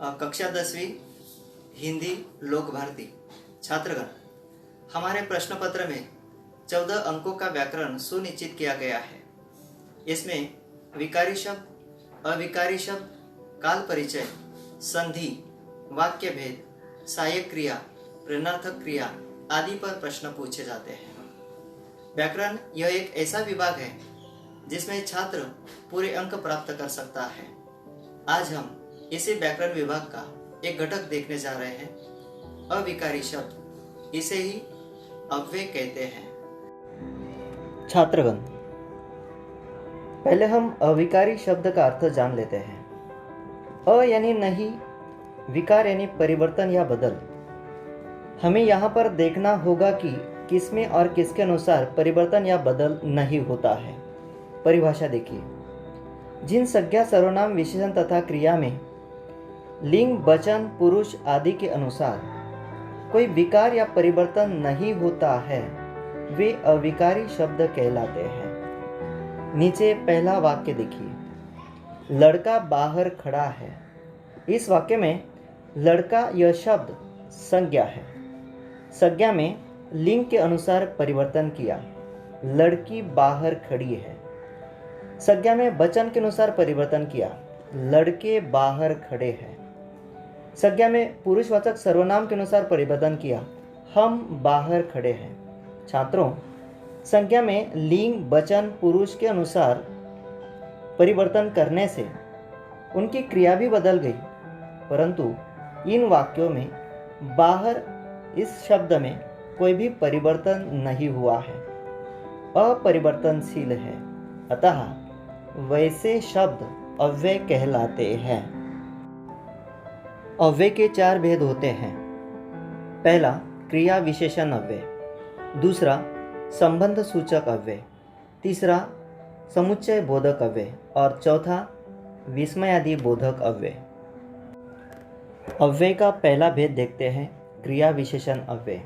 कक्षा 10वीं हिंदी लोक भारती छात्रगण, हमारे प्रश्न पत्र में 14 अंकों का व्याकरण सुनिश्चित किया गया है। इसमें विकारी शब्द, अविकारी शब्द, काल परिचय, संधि, वाक्य भेद, सहायक क्रिया, प्रेरणार्थक क्रिया आदि पर प्रश्न पूछे जाते हैं। व्याकरण यह एक ऐसा विभाग है जिसमें छात्र पूरे अंक प्राप्त कर सकता है। आज हम इसी व्याकरण विभाग का एक घटक देखने जा रहे हैं, अविकारी शब्द। इसे ही अव्यय कहते हैं। छात्रगण, पहले हम अविकारी शब्द का अर्थ जान लेते हैं। अ यानी नहीं, विकार यानी परिवर्तन या बदल। हमें यहाँ पर देखना होगा कि किसमें और किसके अनुसार परिवर्तन या बदल नहीं होता है। परिभाषा देखिए। जिन संज्ञा, सर्वनाम, विशेषण तथा क्रिया में लिंग, वचन, पुरुष आदि के अनुसार कोई विकार या परिवर्तन नहीं होता है, वे अविकारी शब्द कहलाते हैं। नीचे पहला वाक्य देखिए। लड़का बाहर खड़ा है। इस वाक्य में लड़का यह शब्द संज्ञा है। संज्ञा में लिंग के अनुसार परिवर्तन किया, लड़की बाहर खड़ी है। संज्ञा में वचन के अनुसार परिवर्तन किया, लड़के बाहर खड़े हैं। संज्ञा में पुरुषवाचक सर्वनाम के अनुसार परिवर्तन किया, हम बाहर खड़े हैं। छात्रों, संज्ञा में लिंग, वचन, पुरुष के अनुसार परिवर्तन करने से उनकी क्रिया भी बदल गई, परंतु इन वाक्यों में बाहर इस शब्द में कोई भी परिवर्तन नहीं हुआ है, अपरिवर्तनशील है। अतः वैसे शब्द अव्यय कहलाते हैं। अव्यय के 4 भेद होते हैं। पहला क्रिया विशेषण अव्यय, दूसरा संबंध सूचक अव्यय, तीसरा समुच्चय बोधक अव्यय और चौथा विस्मयादि बोधक अव्यय। अव्यय का पहला भेद देखते हैं, क्रिया विशेषण अव्यय।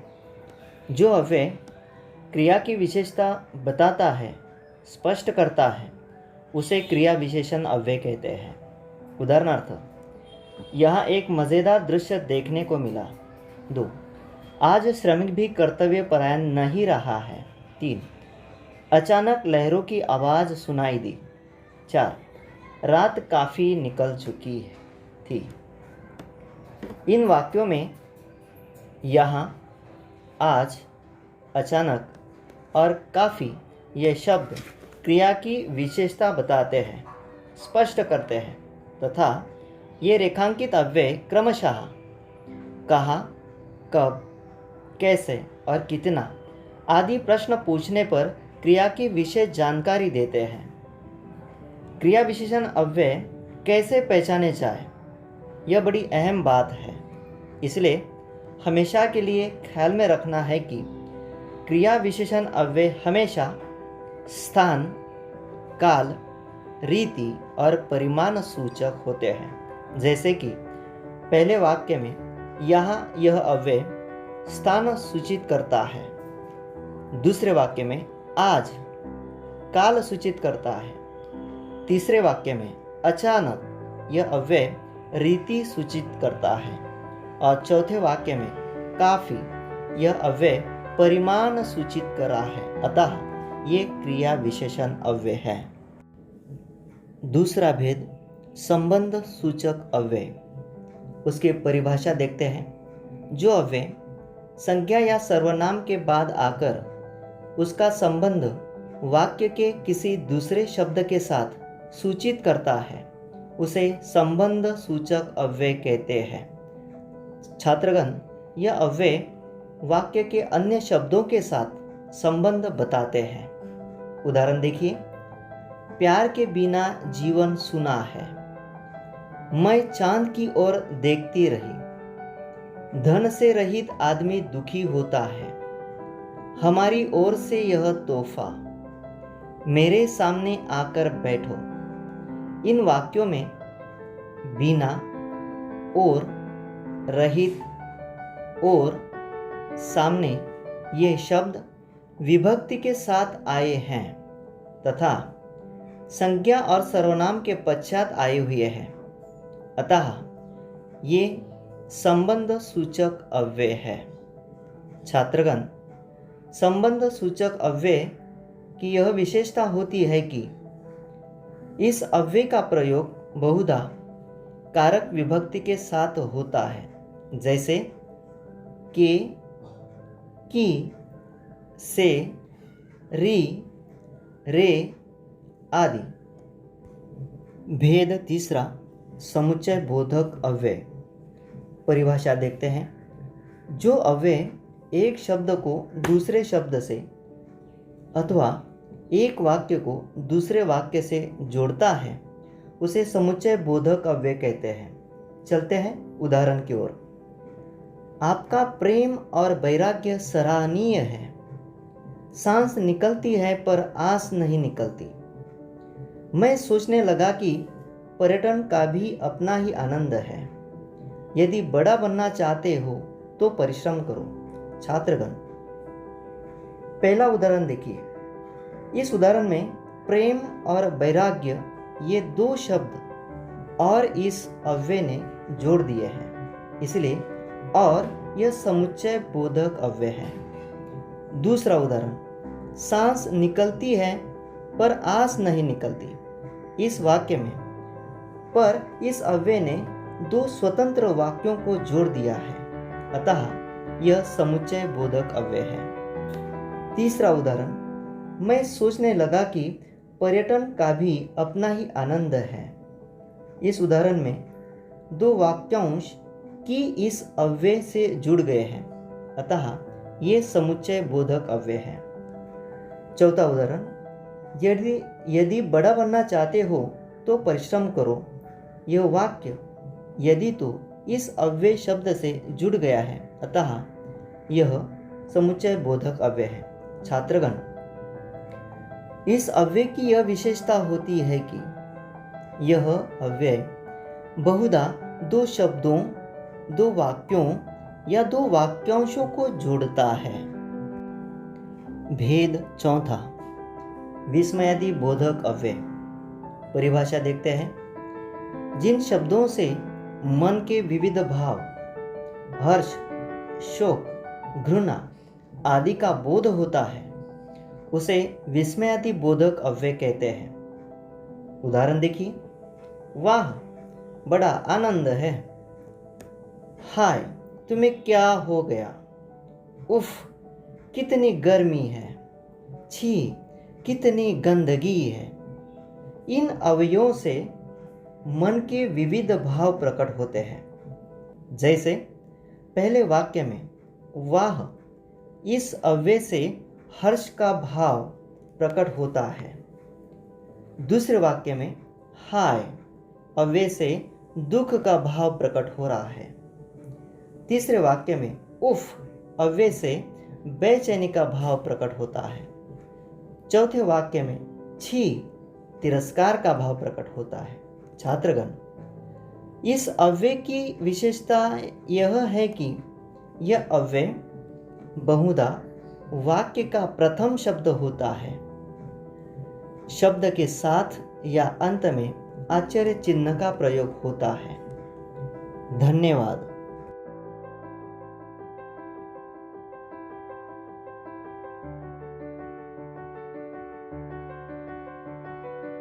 जो अव्यय क्रिया की विशेषता बताता है, स्पष्ट करता है, उसे क्रिया विशेषण अव्यय कहते हैं। उदाहरणार्थ, यहाँ एक मज़ेदार दृश्य देखने को मिला। 2. आज श्रमिक भी कर्तव्य परायण नहीं रहा है। 3. अचानक लहरों की आवाज़ सुनाई दी। 4. रात काफ़ी निकल चुकी थी। इन वाक्यों में यहाँ, आज, अचानक और काफ़ी ये शब्द क्रिया की विशेषता बताते हैं, स्पष्ट करते हैं तथा ये रेखांकित अव्यय क्रमशः कहाँ, कब, कैसे और कितना आदि प्रश्न पूछने पर क्रिया की विशेष जानकारी देते हैं। क्रिया विशेषण अव्यय कैसे पहचाने जाए, यह बड़ी अहम बात है। इसलिए हमेशा के लिए ख्याल में रखना है कि क्रिया विशेषण अव्यय हमेशा स्थान, काल, रीति और परिमाण सूचक होते हैं। जैसे कि पहले वाक्य में यहाँ यह अव्यय स्थान सूचित करता है, दूसरे वाक्य में आज काल सूचित करता है, तीसरे वाक्य में अचानक यह अव्यय रीति सूचित करता है और चौथे वाक्य में काफी यह अव्यय परिमाण सूचित कर रहा है। अतः ये क्रिया विशेषण अव्यय है। दूसरा भेद संबंध सूचक अव्यय। उसकी परिभाषा देखते हैं। जो अव्यय संज्ञा या सर्वनाम के बाद आकर उसका संबंध वाक्य के किसी दूसरे शब्द के साथ सूचित करता है, उसे संबंध सूचक अव्यय कहते हैं। छात्रगण, यह अव्यय वाक्य के अन्य शब्दों के साथ संबंध बताते हैं। उदाहरण देखिए। प्यार के बिना जीवन सुना है। मैं चांद की ओर देखती रही। धन से रहित आदमी दुखी होता है। हमारी ओर से यह तोहफा। मेरे सामने आकर बैठो। इन वाक्यों में बिना, और, रहित, और, सामने ये शब्द विभक्ति के साथ आए हैं तथा संज्ञा और सर्वनाम के पश्चात आए हुए हैं। अतः ये संबंध सूचक अव्यय है। छात्रगण, संबंध सूचक अव्यय की यह विशेषता होती है कि इस अव्यय का प्रयोग बहुधा कारक विभक्ति के साथ होता है, जैसे के, की, से, री, रे आदि। भेद तीसरा, समुच्चय बोधक अव्यय। परिभाषा देखते हैं। जो अव्यय एक शब्द को दूसरे शब्द से अथवा एक वाक्य को दूसरे वाक्य से जोड़ता है उसे समुच्चय बोधक अव्यय कहते हैं। चलते हैं उदाहरण की ओर। आपका प्रेम और वैराग्य सराहनीय है। सांस निकलती है पर आस नहीं निकलती। मैं सोचने लगा कि पर्यटन का भी अपना ही आनंद है। यदि बड़ा बनना चाहते हो तो परिश्रम करो। छात्रगण, पहला उदाहरण देखिए। इस उदाहरण में प्रेम और वैराग्य ये दो शब्द और इस अव्यय ने जोड़ दिए हैं, इसलिए और यह समुच्चय बोधक अव्यय है। दूसरा उदाहरण, सांस निकलती है पर आस नहीं निकलती। इस वाक्य में पर इस अव्यय ने दो स्वतंत्र वाक्यों को जोड़ दिया है, अतः यह समुच्चय बोधक अव्यय है। तीसरा उदाहरण, मैं सोचने लगा कि पर्यटन का भी अपना ही आनंद है। इस उदाहरण में दो वाक्यांश की इस अव्यय से जुड़ गए हैं, अतः ये समुच्चय बोधक अव्यय है। चौथा उदाहरण, यदि बड़ा बनना चाहते हो तो परिश्रम करो। यह वाक्य यदि तो इस अव्यय शब्द से जुड़ गया है, अतः यह समुच्चय बोधक अव्यय है। छात्रगण, इस अव्यय की यह विशेषता होती है कि यह अव्यय बहुधा दो शब्दों, दो वाक्यों या दो वाक्यांशों को जोड़ता है। भेद चौथा, विस्मयादि बोधक अव्यय। परिभाषा देखते हैं। जिन शब्दों से मन के विविध भाव, हर्ष, शोक, घृणा आदि का बोध होता है उसे विस्मयादि बोधक अव्यय कहते हैं। उदाहरण देखिए। वाह, बड़ा आनंद है। हाय, तुम्हें क्या हो गया। उफ, कितनी गर्मी है। छी, कितनी गंदगी है। इन अवयवों से मन के विविध भाव प्रकट होते हैं। जैसे पहले वाक्य में वाह, इस अव्यय से हर्ष का भाव प्रकट होता है। दूसरे वाक्य में हाय अव्यय से दुख का भाव प्रकट हो रहा है। तीसरे वाक्य में उफ अव्यय से बेचैनी का भाव प्रकट होता है। चौथे वाक्य में छी तिरस्कार का भाव प्रकट होता है। छात्रगण, इस अव्यय की विशेषता यह है कि यह अव्यय बहुधा वाक्य का प्रथम शब्द होता है। शब्द के साथ या अंत में आश्चर्य चिन्ह का प्रयोग होता है। धन्यवाद।